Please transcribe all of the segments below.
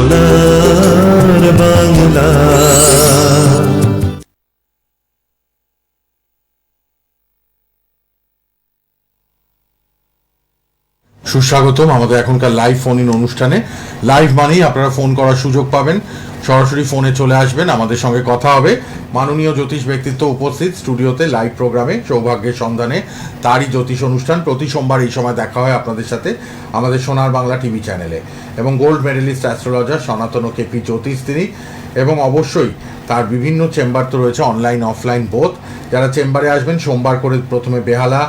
সোনার বাংলা। সুস্বাগতম আমাদের এখনকার লাইভ ফোন ইন অনুষ্ঠানে। লাইভ মানেই আপনারা ফোন করার সুযোগ পাবেন, সরাসরি ফোনে চলে আসবেন, আমাদের সঙ্গে কথা হবে। মাননীয় জ্যোতিষ ব্যক্তিত্ব উপস্থিত স্টুডিওতে লাইভ প্রোগ্রামে সৌভাগ্যের সন্ধানে, তারই জ্যোতিষ অনুষ্ঠান প্রতি সোমবার এই সময় দেখা হয় আপনাদের সাথে আমাদের সোনার বাংলা টিভি চ্যানেলে। এবং গোল্ড মেডেলিস্ট অ্যাস্ট্রোলজার সনাতন কেপি জ্যোতিষ তিনি, এবং অবশ্যই তার বিভিন্ন চেম্বার তো রয়েছে, অনলাইন অফলাইন বোথ। যারা চেম্বারে আসবেন সোমবার করে প্রথমে বেহালা,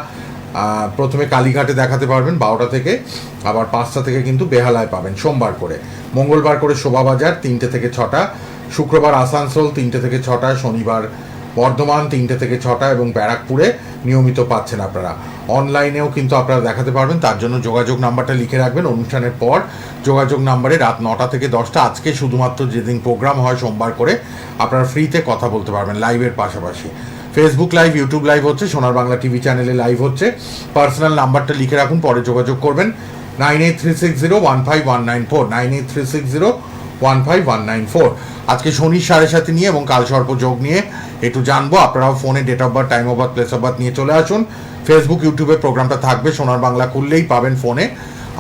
প্রথমে কালীঘাটে দেখাতে পারবেন 12টা থেকে, আবার 5টা থেকে কিন্তু বেহালায় পাবেন সোমবার করে। মঙ্গলবার করে শোভাবাজার 3টে থেকে 6টা, শুক্রবার আসানসোল 3টে থেকে 6টা, শনিবার বর্ধমান 3টে থেকে 6টা, এবং ব্যারাকপুরে নিয়মিত পাচ্ছেন আপনারা। অনলাইনেও কিন্তু আপনারা দেখাতে পারবেন, তার জন্য যোগাযোগ নাম্বারটা লিখে রাখবেন। অনুষ্ঠানের পর যোগাযোগ নাম্বারে রাত 9টা থেকে 10টা, আজকে শুধুমাত্র যেদিন প্রোগ্রাম হয় সোমবার করে, আপনারা ফ্রিতে কথা বলতে পারবেন লাইভের পাশাপাশি। ফেসবুক লাইভ, ইউটিউব লাইভ হচ্ছে, সোনার বাংলা টিভি চ্যানেলে লাইভ হচ্ছে। পার্সোনাল নাম্বারটা লিখে রাখুন, পরে যোগাযোগ করবেন। 9836015194, 9836015194। আজকে শনি 7:30 নিয়ে এবং কাল সর্প যোগ নিয়ে একটু জানবো। আপনারাও ফোনে date of birth, time of birth, place of birth নিয়ে চলে আসুন। ফেসবুক ইউটিউবে প্রোগ্রামটা থাকবে, সোনার বাংলা খুললেই পাবেন, ফোনে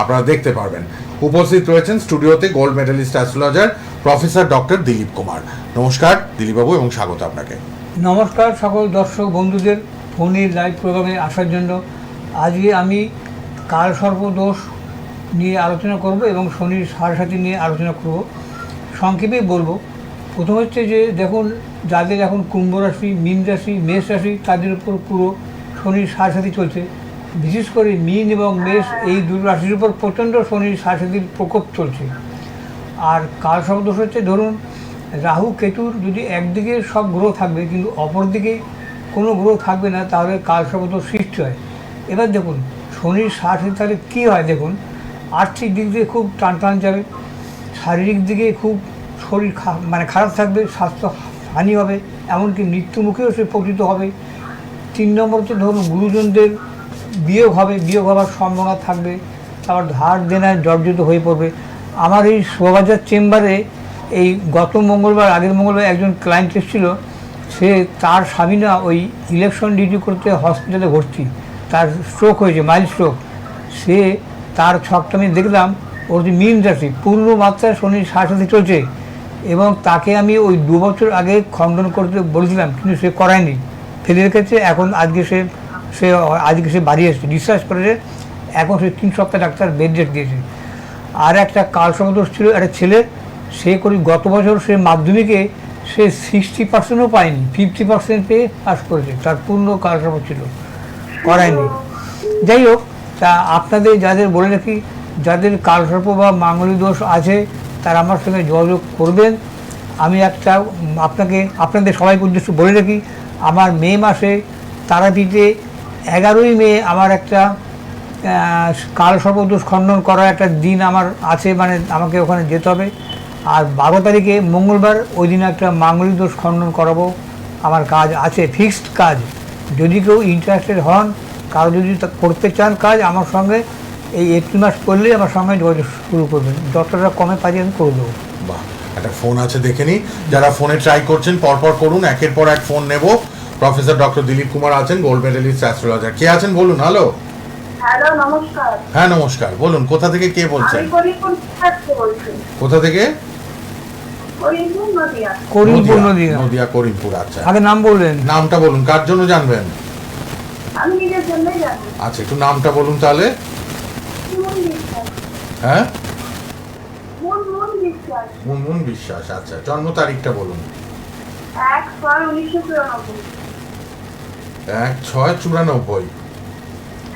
আপনারা দেখতে পারবেন। উপস্থিত রয়েছেন স্টুডিওতে gold medalist astrologer professor doctor Dilip Kumar. নমস্কার দিলীপবাবু এবং স্বাগত আপনাকে। নমস্কার সকল দর্শক বন্ধুদের ফোনের লাইভ প্রোগ্রামে আসার জন্য। আজকে আমি কাল সর্পদোষ নিয়ে আলোচনা করব এবং শনির 7:30 নিয়ে আলোচনা করব। সংক্ষেপে বলবো, প্রথম হচ্ছে যে দেখুন, যাদের এখন কুম্ভ রাশি, মীন রাশি, মেষ রাশি, তাদের উপর পুরো শনির 7:30 চলছে। বিশেষ করে মীন এবং মেষ এই দুটো রাশির উপর প্রচণ্ড শনির 7:30 প্রকোপ চলছে। আর কাল সর্পদোষ হচ্ছে, ধরুন রাহু কেতুর যদি একদিকে সব গ্রহ থাকবে কিন্তু অপরদিকে কোনো গ্রহ থাকবে না, তাহলে কাল সর্পদোষ সৃষ্টি হয়। এবার দেখুন শনির 7:30 তাহলে কী হয়, দেখুন আর্থিক দিক দিয়ে খুব টান যাবে, শারীরিক দিকে খুব শরীর খারাপ থাকবে, স্বাস্থ্য হানি হবে, এমনকি মৃত্যুমুখেও সে পতিত হবে। 3 নম্বর হচ্ছে ধরুন গুরুজনদের বিয়োগ হবে, বিয়োগ হওয়ার সম্ভাবনা থাকবে। তারপর ধার দেনায় জর্জরিত হয়ে পড়বে। আমার এই শোভাবাজার চেম্বারে এই গত মঙ্গলবার, আগের মঙ্গলবার একজন ক্লায়েন্ট এসেছিল। সে তার স্বামী না ওই ইলেকশন ডিউটি করতে হসপিটালে ভর্তি, তার স্ট্রোক হয়েছে, মাইল্ড স্ট্রোক। সে তার ছকটা আমি দেখলাম, ওর যে মীন রাশি পূর্ণ মাত্রায় শনির 7:30 চলছে, এবং তাকে আমি ওই 2 বছর আগে খণ্ডন করতে বলেছিলাম, কিন্তু সে করায়নি, ফেলে রেখেছে। এখন আজকে সে বাড়ি এসেছে, ডিসচার্জ করেছে। এখন সে 3 সপ্তাহ ডাক্তার বেড রেস্ট দিয়েছে। আর একটা কাল সর্পদোষ ছিল একটা ছেলে, সে গত বছর সে মাধ্যমিকে সে 60%ও পায়নি, 50% পেয়ে পাস করেছে, তার পূর্ণ কাল সর্প ছিল, করায়নি। যাই হোক, তা আপনাদের যাদের বলে রাখি, যাদের কাল সর্প বা মাঙ্গলিক দোষ আছে তারা আমার সঙ্গে যোগাযোগ করবেন। আমি আপনাদের সবাইকে উদ্দেশ্য বলে রাখি, আমার মে মাসে তারাপীঠে 11ই মে আমার একটা কাল সর্পদোষ খণ্ডন করার একটা দিন আমার আছে, মানে আমাকে ওখানে যেতে হবে। আর 12 তারিখে মঙ্গলবার, ওই দিন একটা মাঙ্গলিক দোষ খণ্ডন করাবো, আমার কাজ আছে, ফিক্সড কাজ। যদি কেউ ইন্টারেস্টেড হন, কারো যদি করতে চান কাজ আমার সঙ্গে, এই এপ্রিল মাস করলেই আমার সঙ্গে যোগাযোগ শুরু করবেন, যতটা কমে পারি আমি করে দেবো। বাহ, একটা ফোন আছে দেখে নিই। যারা ফোনে ট্রাই করছেন পরপর করুন, একের পর এক ফোন নেব। প্রফেসর ডক্টর দিলীপ কুমার আছেন, গোল্ড মেডেলিস্ট অ্যাস্ট্রোলজার। কে আছেন বলুন। হ্যালো। হ্যালো, নমস্কার। হ্যাঁ নমস্কার, বলুন কোথা থেকে কে বলছেন? আমি করিমপুর থেকে বলছি। কোথা থেকে? করিমপুর, নদিয়া। নদিয়া, করিমপুর। আচ্ছা, আগে নাম বলবেন। নামটা বলুন, কার জন্য জানবেন? আমি নিজের জন্যই জানি। আচ্ছা, একটু নামটা বলুন তাহলে। মুনমুন বিশ্বাস। হ্যাঁ, মুনমুন বিশ্বাস। মুনমুন বিশ্বাস। আচ্ছা, জন্ম তারিখটা বলুন। 1/6/1994। 1/6/94।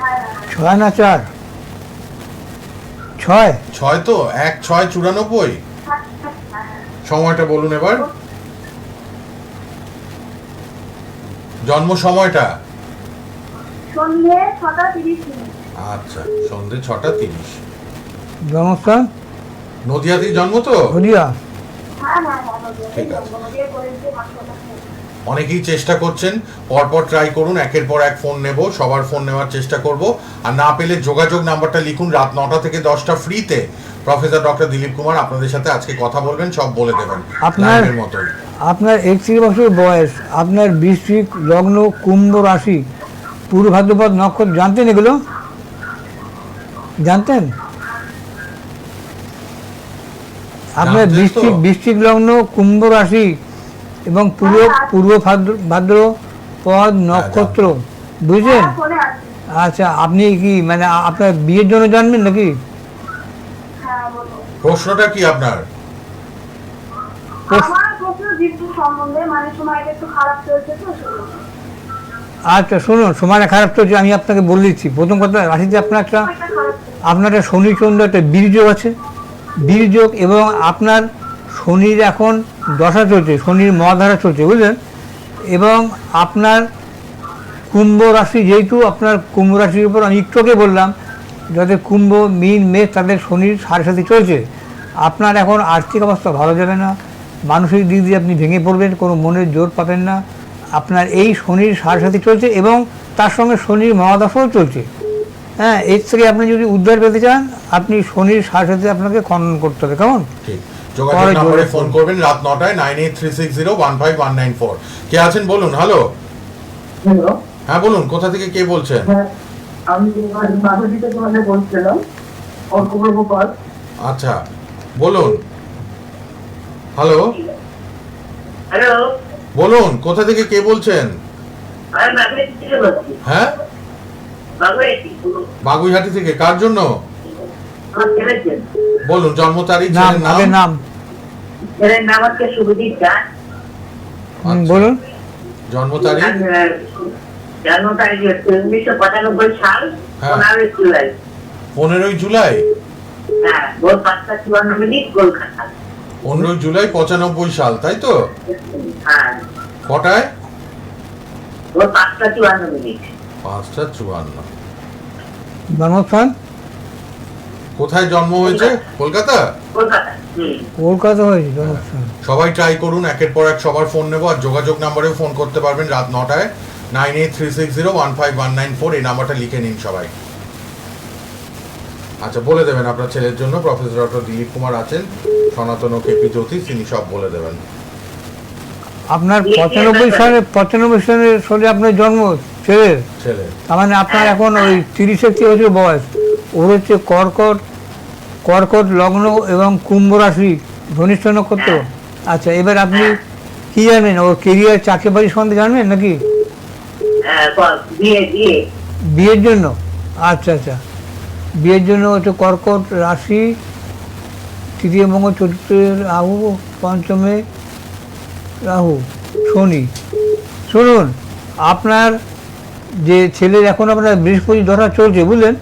হ্যাঁ, 6 না 4? 6 6 তো, 1/6/94। সময়টা বলুন এবার, জন্ম সময়টা। সন্ধ্যে 6:30। আচ্ছা, সন্ধ্যে 6:30। জন্মস্থান নদিয়াতেই জন্ম তো? নদিয়া। হ্যাঁ, ঠিক আছে। নদিয়া করিমপুর হাসপাতাল। অনেকেই চেষ্টা করছেন, পরপর ট্রাই করুন, একের পর এক ফোন নেব, সবার ফোন নেওয়ার চেষ্টা করব। আর না পেলে যোগাযোগ নাম্বারটা লিখুন, রাত 9টা থেকে 10টা ফ্রিতে প্রফেসর ডক্টর দিলীপ কুমার আপনাদের সাথে আজকে কথা বলবেন, সব বলে দেবেন আপনার লাইভের মতোই। আপনার 31 বছর বয়স, আপনার বৃশ্চিক লগ্ন, কুম্ভ রাশি, পূর্ব ভাদ্রপদ নক্ষত্র, জানতেন এগুলো? জানতেন? আপনার জানতেন তো? বৃশ্চিক লগ্ন, কুম্ভ রাশি এবং পূর্ব ভাদ্রপদ নক্ষত্র, বুঝলেন? হ্যাঁ, ফোনে আছে। আচ্ছা, আপনি কি মানে আপনার বিয়ের জন্য জানবেন নাকি? হ্যাঁ, বলো। প্রশ্নটা কি আপনার? আমার প্রশ্ন জীবন সম্বন্ধে, মানে সময়টা একটু খারাপ চলছে তো সেজন্য। আচ্ছা শুনুন, সময়টা খারাপ চলছে, আমি আপনাকে বলে দিচ্ছি। প্রথম কথা, রাশিতে আপনার একটা সময়টা খারাপ চলছে। আপনার একটা শনি চন্দ্র একটা বীর্যোগ আছে, বীর্যোগ, এবং আপনার শনির এখন দশা চলছে, শনির মহাধারা চলছে, বুঝলেন? এবং আপনার কুম্ভ রাশি, যেহেতু আপনার কুম্ভ রাশির উপর আমি একটু আগে বললাম, যাদের কুম্ভ, মীন, মেষ, তাদের শনির সাথে চলছে। আপনার এখন আর্থিক অবস্থা ভালো যাবে না, মানসিক দিক দিয়ে আপনি ভেঙে পড়বেন, কোনো মনের জোর পাবেন না। আপনার এই শনির সাথে চলছে এবং তার সঙ্গে শনির মহাদশাও চলছে। হ্যাঁ, এর থেকে আপনি যদি উদ্ধার পেতে চান, আপনি শনির সাথে আপনাকে খনন করতে হবে, কেমন? ঠিক, যোগাযোগ নম্বরে ফোন করবেন রাত 9টায় 9836015194। কে আছেন বলুন? হ্যালো, হ্যালো, হ্যাঁ বলুন, কোথা থেকে কে বলছেন? হ্যাঁ, আমি মাধবী থেকে তোমাকে বলছিলাম, অর্কপ্রভুপাল। আচ্ছা বলুন। হ্যালো, হ্যালো, বলুন, কোথা থেকে কে বলছেন? আমি মাধবী থেকে বলছি। হ্যাঁ, মাধবী, বাগুইহাটি থেকে। কার জন্য? আমার ছেলের জন্য। বলুন, জন্ম তারিখ, নাম, ছেলের আগে নাম। নাম। ছেলের নাম হচ্ছে শুভদীপ দাস। আচ্ছা, বলুন। জন্ম তারিখ। আর, জন্ম তারিখ হচ্ছে 1995 সাল, হ্যাঁ। 15 জুলাই। 15 জুলাই। হ্যাঁ, ভোর 5:54 কলকাতা। 15 জুলাই 95 সাল, তাই তো? হ্যাঁ, কটায়? ভোর 5:54। 5:54। জন্মস্থান কোথায় জন্ম হয়েছে? কলকাতা। কলকাতা। কলকাতা হয়েছে জন্মস্থান। সবাই ট্রাই করুন, একের পর এক সবার ফোন নেব। আর যোগাযোগ নাম্বারেও ফোন করতে পারবেন রাত 9টায় 9836015194। এই নাম্বারটা লিখে নিন সবাই। আচ্ছা, বলে দেবেন আপনার ছেলের জন্য। প্রফেসর ডক্টর দিলীপ কুমার আছেন, সনাতন ও কেপি জ্যোতিষ, তিনি সব বলে দেবেন। আপনার 95 সালে আপনার জন্ম ছেলের, ছেলে। তার মানে আপনার এখন ওই 30 বছর বয়স। ওর হচ্ছে কর্কট লগ্ন এবং কুম্ভ রাশি, ধনিষ্ঠ নক্ষত্র। আচ্ছা, এবার আপনি কি জানেন ওর কেরিয়ার, চাকরি বাড়ি সম্বন্ধে জানবেন নাকি? হ্যাঁ, বিয়ে। বিয়ের জন্য? আচ্ছা আচ্ছা, বিয়ের জন্য হচ্ছে কর্কট রাশি, তৃতীয় মঙ্গল, চতুর্থে রাহু, পঞ্চমে রাহু, শনি। শুনুন, আপনার যে ছেলের এখন আপনার বৃহস্পতি দশা চলছে, বুঝলেন?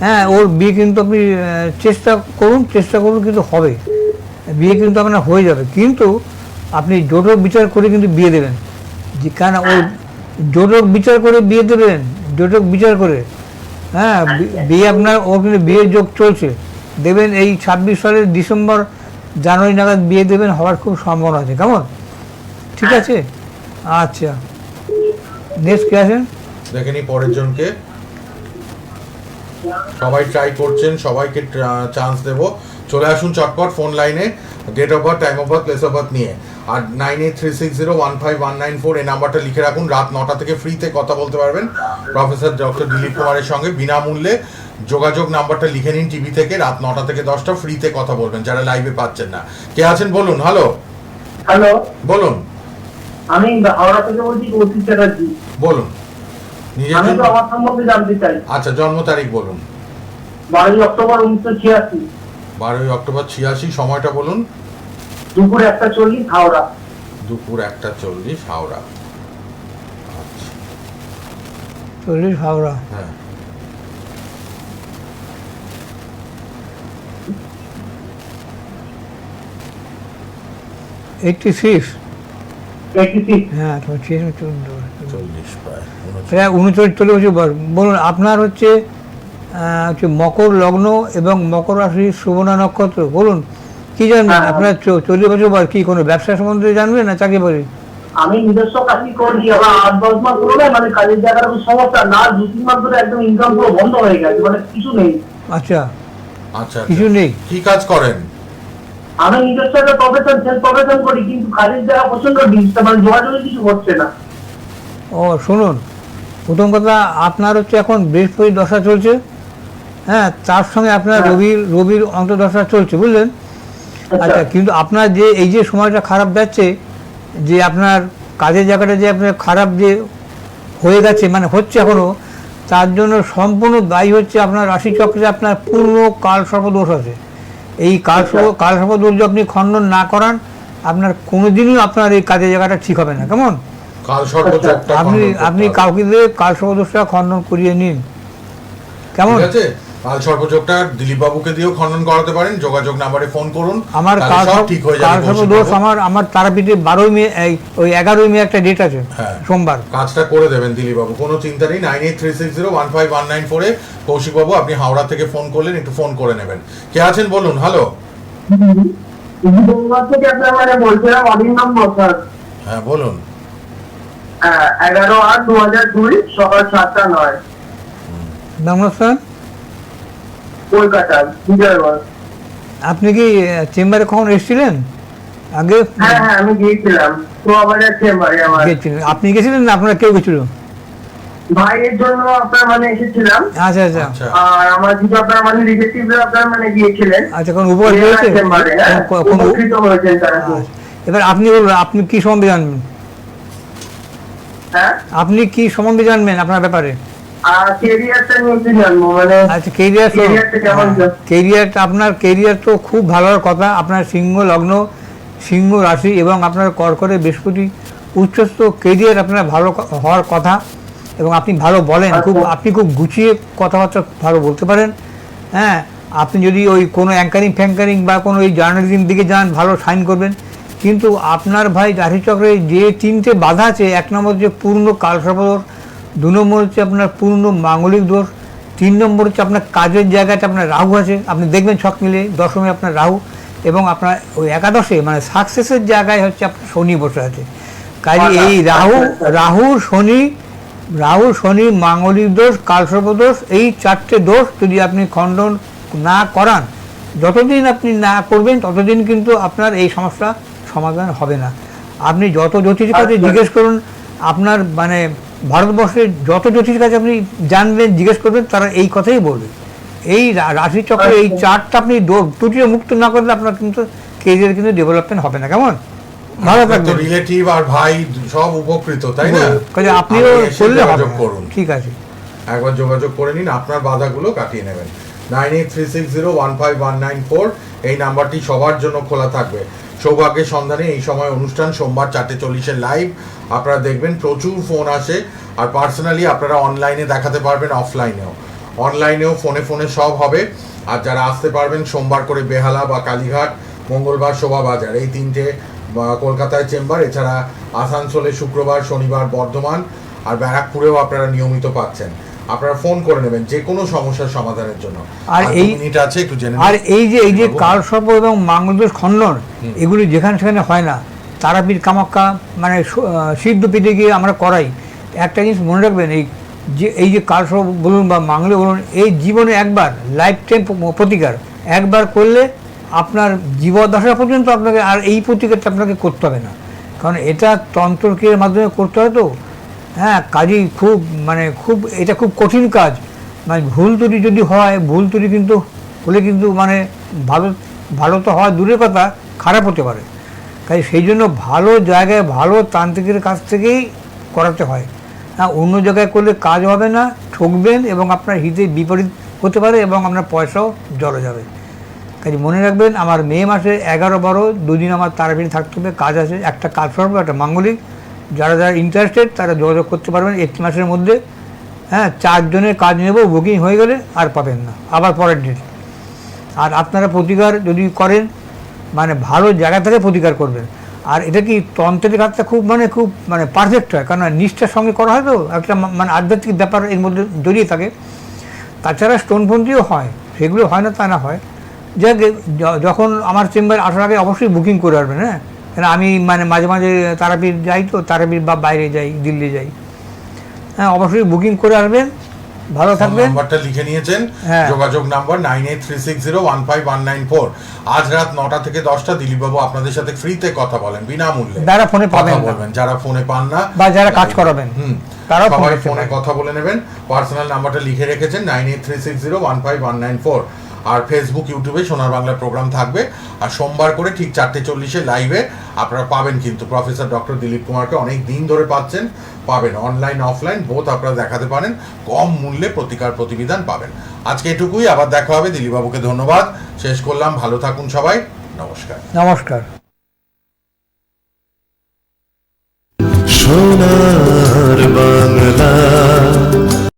হ্যাঁ, ওর বিয়ে কিন্তু আপনি চেষ্টা করুন, কিন্তু হবে বিয়ে, কিন্তু আপনার হয়ে যাবে। কিন্তু আপনি জোটক বিচার করে কিন্তু বিয়ে দেবেন, যে কেন ওর জোটক বিচার করে বিয়ে দেবেন, জোটক বিচার করে। হ্যাঁ, বিয়ে আপনার, ওর কিন্তু বিয়ের যোগ চলছে, দেবেন এই 26 সালের ডিসেম্বর জানুয়ারি নাগাদ বিয়ে দেবেন, হওয়ার খুব সম্ভাবনা আছে, কেমন? ঠিক আছে, আচ্ছা। নেক্সট কে আছেন? দেখেনি পরের জনকে। সবাই ট্রাই করছেন, সবাইকে চান্স দেব। চলে আসুন চটপট ফোন লাইনে, date of birth, time of birth, place of birth নিয়ে। আর 9836015194 এই নাম্বারটা লিখে রাখুন। রাত 9টা থেকে ফ্রিতে কথা বলতে পারবেন প্রফেসর ডক্টর দিলীপ কুমারের সঙ্গে বিনামূল্যে। যোগাযোগ নাম্বারটা লিখে নিন টিভি থেকে। রাত 9টা থেকে 10টা ফ্রিতে কথা বলবেন, যারা লাইভে পাচ্ছেন না। কে আছেন বলুন? হ্যালো, হ্যালো, বলুন। আমি হাওড়া থেকে বলছি, কৌশিক চ্যাটার্জি। বলুন নিজের আমি জন্য। তো আমার সম্বন্ধে জানতে চাই। আচ্ছা, জন্ম তারিখ বলুন। 12 অক্টোবর 1986, 12 অক্টোবর 86। সময়টা বলুন। দুপুর 1:40 হাওড়া। দুপুর 1:40 হাওড়া। আচ্ছা, 40 হাওড়া। হ্যাঁ। Eighty six. 86। হ্যাঁ, তোমার 14 40 প্রায় 39। প্রায় 39 বছর বয়স। বলুন, আপনার হচ্ছে মকর লগ্ন এবং মকর রাশি, সুবর্ণা নক্ষত্র। বলুন কি জানবেন? হ্যাঁ। আপনার 40 বছর বয়স, কি কোনো ব্যবসা সম্বন্ধে জানবেন না চাকরি বাড়ি? আমি নিজস্ব কাজই করি, আবার 8-10 মাস হলো না, মানে কাজের জায়গার কোনো সমস্যা না, 2-3 মাস ধরে একদম ইনকাম পুরো বন্ধ হয়ে গেছে, মানে কিছু নেই। আচ্ছা, আচ্ছা কিছু নেই। কি কাজ করেন? আমি নিজস্ব একটা প্রফেশন করি, কিন্তু কাজের জায়গা প্রচন্ড ডিস্টার্ব, মানে যোগাযোগে কিছু হচ্ছে না। ও শুনুন, প্রথম কথা আপনার হচ্ছে এখন বৃহস্পতি দশা চলছে, হ্যাঁ, তার সঙ্গে আপনার হ্যাঁ। রবির অন্তর্দশা চলছে, বুঝলেন? আচ্ছা, কিন্তু আপনার যে এই যে সময়টা খারাপ যাচ্ছে, যে আপনার কাজের জায়গাটা যে আপনার খারাপ যে হয়ে গেছে, মানে হচ্ছে এখনও, তার জন্য সম্পূর্ণ দায়ী হচ্ছে আপনার রাশিচক্রে আপনার পূর্ণ কালসর্পদোষ আছে। এই কালসর্পদোষ যদি আপনি খণ্ডন না করান, আপনার কোনোদিনই আপনার এই কাজের জায়গাটা ঠিক হবে না। কেমন? কালসর্পযোগটা আপনি কাউকে দিয়ে কালসর্পদোষটা খণ্ডন করিয়ে নিন, কেমন? ঠিক আছে, কালসর্পযোগটা দিলীপ বাবুকে দিয়েও খণ্ডন করাতে পারেন, যোগাযোগ নাম্বারে ফোন করুন, আমার তাহলে সব ঠিক হয়ে যাবে। কালসর্পদোষ আমার তারাপীঠে 12 মে, ওই 11 মে একটা ডেট আছে, হ্যাঁ। সোমবার। কাজটা করে দেবেন দিলীপ বাবু, কোনো চিন্তা নেই। 9836015194 এ কৌশিক বাবু, আপনি হাওড়া থেকে ফোন করলেন, একটু ফোন করে নেবেন। কে আছেন বলুন? হ্যালো। থেকে আপনার মানে বলছিলাম অরিন্দম বসাক। হ্যাঁ বলুন। 11/8/2002 সকাল 7:09 নমস্কার, কলকাতা বিজয়গঞ্জ। আপনি কি চেম্বারে কখন এসেছিলেন আগে? হ্যাঁ হ্যাঁ, আমি গিয়েছিলাম তো আমাদের চেম্বারে। আমার গেছিলেন? আপনি গেছিলেন না আপনারা কেউ গেছিল? ভাইয়ের জন্য আপনার মানে এসেছিলাম, আচ্ছা আচ্ছা আচ্ছা আর আমার কিছু আপনার মানে রিলেটিভরা আপনার মানে গিয়েছিলেন আচ্ছা, কোন উপকার পেয়েছে? চেম্বারে। উপকৃত হয়েছেন তারা খুব। এবার আপনি বলুন, আপনি কি সম্বন্ধে জানবেন? হ্যাঁ, আপনি কি সম্বন্ধে জানবেন আপনার ব্যাপারে? আর কেরিয়ারটা নিয়ে একটু জানবো, মানে আচ্ছা, কেরিয়ার। কেরিয়ারটা কেমন যাচ্ছে? কেরিয়ারটা, আপনার কেরিয়ার তো খুব ভালো হওয়ার কথা। আপনার সিংহ লগ্ন, সিংহ রাশি এবং আপনার কর্কটে বৃহস্পতি উচ্চস্থ, কেরিয়ার আপনার ভালো হওয়ার কথা। এবং আপনি ভালো বলেন, আপনি খুব গুছিয়ে কথাবার্তা ভালো বলতে পারেন। হ্যাঁ, আপনি যদি ওই কোনো অ্যাঙ্কারিং বা কোনো ওই জার্নালিজম দিকে যান, ভালো সাইন করবেন। কিন্তু আপনার ভাই রাশিচক্রে যে 3টে বাধা আছে, 1 নম্বর হচ্ছে পূর্ণ কালসর্পদোষ, 2 নম্বর হচ্ছে আপনার পূর্ণ মাঙ্গলিক দোষ, 3 নম্বর হচ্ছে আপনার কাজের জায়গাতে আপনার রাহু আছে। আপনি দেখবেন ছক মিলে 10মে আপনার রাহু, এবং আপনার ওই 11 মানে সাকসেসের জায়গায় হচ্ছে আপনার শনি বসে আছে। কাজে এই রাহু শনি মাঙ্গলিক দোষ, কালসর্পদোষ, এই 4টে দোষ যদি আপনি খণ্ডন না করান, যতদিন আপনি না করবেন ততদিন কিন্তু আপনার এই সমস্যা সমাধান হবে না। আপনি যত জ্যোতিষের কাছে জিজ্ঞেস করুন, আপনার মানে ভারতবর্ষের যত জ্যোতিষের কাছে আপনি জানবেন, জিজ্ঞেস করবেন, তারা এই কথাই বলবে। এই রাশিচক্রে এই 4টা আপনি ত্রুটিও মুক্ত না করলে আপনার কিন্তু কেরিয়ার কিন্তু ডেভেলপমেন্ট হবে না। কেমন? ভালো থাকবেন। রিলেটিভ আর ভাই সব উপকৃত, তাই না? কাজে আপনিও করলে হবে। করুন, ঠিক আছে, একবার যোগাযোগ করে নিন, আপনার বাধাগুলো কাটিয়ে নেবেন। 9836015194 এই নাম্বারটি সবার জন্য খোলা থাকবে। সৌভাগ্যের সন্ধানে এই সময় অনুষ্ঠান, সোমবার 4:40 লাইভ। আপনারা দেখবেন প্রচুর ফোন আসে, আর পার্সোনালি আপনারা অনলাইনে দেখাতে পারবেন, অনলাইনেও ফোনে সব হবে। আর যারা আসতে পারবেন সোমবার করে বেহালা বা কালীঘাট, মঙ্গলবার শোভাবাজার, এই 3টে কলকাতায় চেম্বার। এছাড়া আসানসোলে শুক্রবার, শনিবার বর্ধমান, আর ব্যারাকপুরেও আপনারা নিয়মিত পাচ্ছেন। আপনারা ফোন করে নেবেন যে কোনো সমস্যার সমাধানের জন্য। আর এই মিনিট আছে, একটু জেনে আর এই যে কালসর্প এবং মাঙ্গলদোষ খণ্ডন, এগুলি যেখানে সেখানে হয় না। তারাপীঠ, কামাখ্যা, মানে সিদ্ধপীঠে গিয়ে আমরা করাই। একটা জিনিস মনে রাখবেন, এই যে কালসর্প বলুন বা মাঙ্গল বলুন, এই জীবনে একবার, লাইফ টাইম প্রতিকার একবার করলে আপনার জীবদ্দশা পর্যন্ত আপনাকে আর এই প্রতিকারটা আপনাকে করতে হবে না। কারণ এটা তন্ত্রক্রিয়ার মাধ্যমে করতে হয় তো। হ্যাঁ, কাজেই খুব এটা খুব কঠিন কাজ। মানে ভুল ত্রুটি যদি হয়, ভুল ত্রুটি কিন্তু হলে কিন্তু মানে ভালো তো হওয়া দূরের কথা, খারাপ হতে পারে। কাজে সেই জন্য ভালো জায়গায় ভালো তান্ত্রিকের কাছ থেকেই করাতে হয়। হ্যাঁ, অন্য জায়গায় করলে কাজ হবে না, ঠকবেন এবং আপনার হিতে বিপরীত হতে পারে এবং আপনার পয়সাও জলে যাবে। কাজে মনে রাখবেন, আমার মে মাসে 11-12 2 দিন আমার তারাপীঠে থাকতে হবে, কাজ আছে। একটা কালসর্প, একটা মাঙ্গলিক। যারা ইন্টারেস্টেড তারা যোগাযোগ করতে পারবেন 1 মাসের মধ্যে। হ্যাঁ, 4 জনের কাজ নেব, বুকিং হয়ে গেলে আর পাবেন না, আবার পরের ডেট। আর আপনারা প্রতিকার যদি করেন, মানে ভালো জায়গা থেকে প্রতিকার করবেন। আর এটা কি তন্ত্রের কাজটা খুব পারফেক্ট হয়, কারণ নিষ্ঠার সঙ্গে করা হয় তো, একটা মানে আধ্যাত্মিক ব্যাপার এর মধ্যে জড়িয়ে থাকে। তাছাড়া স্টোনপন্থীও হয়, সেগুলো হয় না তা না হয়। যাক, যখন আমার চেম্বার আসার আগে অবশ্যই বুকিং করে আসবেন। হ্যাঁ, কারণ আমি মানে মাঝে মাঝে তারাপীঠ যাই, তো তারাপীঠ বা বাইরে যাই, দিল্লি যাই। হ্যাঁ, অবশ্যই বুকিং করে আসবেন, ভালো থাকবেন। নাম্বারটা লিখে নিয়েছেন, হ্যাঁ। যোগাযোগ নাম্বার 9836015194। আজ রাত 9টা থেকে 10টা দিলীপবাবু আপনাদের সাথে ফ্রিতে কথা বলেন, বিনামূল্যে। যারা ফোনে পাবেন কথা না, বলবেন, যারা ফোনে পান না বা যারা কাজ করাবেন, তারাও ফোন সবাই করতে ফোনে পারেন। কথা বলে নেবেন। পার্সোনাল নাম্বারটা লিখে রেখেছেন 9836015194। আর ফেসবুক, ইউটিউবে সোনার বাংলা প্রোগ্রাম থাকবে। আর সোমবার করে ঠিক 4:40 লাইভে আপনারা পাবেন কিন্তু প্রফেসর ডক্টর দিলীপ কুমারকে, অনেক দিন ধরে পাচ্ছেন, পাবেন অনলাইন অফলাইন বোথ আপনারা দেখাতে পারেন, কম মূল্যে প্রতিকার প্রতিবিধান পাবেন। আজকে এটুকুই, আবার দেখা হবে। দিলীপবাবুকে ধন্যবাদ, শেষ করলাম। ভালো থাকুন সবাই, নমস্কার। নমস্কার। সোনা